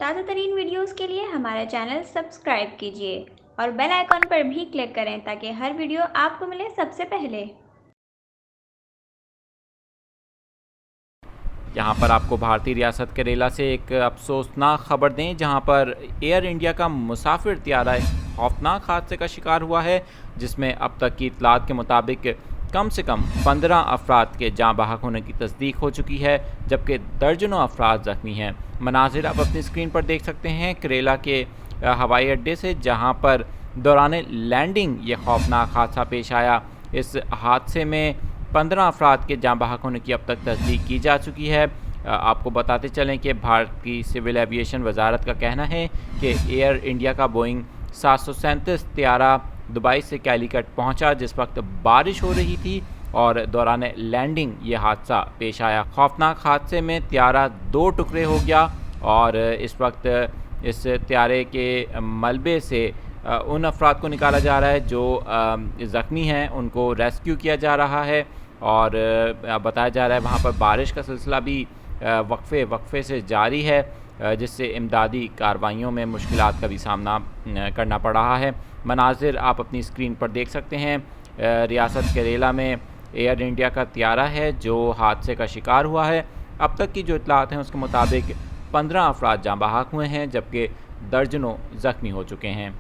ताज़ा तरीन वीडियोज़ के लिए हमारा चैनल सब्सक्राइब कीजिए और बेल आइकॉन पर भी क्लिक करें ताकि हर वीडियो आपको मिले सबसे पहले। यहाँ पर आपको भारतीय रियासत केरला से एक अफसोसनाक खबर दें, जहाँ पर एयर इंडिया का मुसाफिर त्यारा खौफनाक हादसे का शिकार हुआ है, जिसमें अब तक की इतलात के मुताबिक कम से कम 15 अफराद के जाँ बहक होने की तस्दीक हो चुकी है, जबकि दर्जनों अफराद ज़ख्मी हैं। मनाजिर आप अपनी स्क्रीन पर देख सकते हैं केरला के हवाई अड्डे से, जहाँ पर दौरान लैंडिंग ये खौफनाक हादसा पेश आया। इस हादसे में 15 अफराद के जाँ बहक होने की अब तक तस्दीक की जा चुकी है। आपको बताते चलें कि भारत की सिविल एविएशन वजारत का कहना है कि एयर इंडिया का बोइंग 737 त्यारा दुबई से कैलीकट पहुंचा, जिस वक्त बारिश हो रही थी और दौरान लैंडिंग ये हादसा पेश आया। खौफनाक हादसे में त्यारा 2 टुकड़े हो गया और इस वक्त इस त्यारे के मलबे से उन अफराद को निकाला जा रहा है जो ज़ख्मी हैं, उनको रेस्क्यू किया जा रहा है। और बताया जा रहा है वहाँ पर बारिश का सिलसिला भी वक्फे से जारी है, जिससे इमदादी कार्रवाइयों में मुश्किलात का भी सामना करना पड़ रहा है। मनाजिर आप अपनी स्क्रीन पर देख सकते हैं। रियासत केरला में एयर इंडिया का त्यारा है जो हादसे का शिकार हुआ है। अब तक की जो इतलात हैं उसके मुताबिक 15 अफराद जाँ बहक हुए हैं, जबकि दर्जनों ज़ख्मी हो चुके हैं।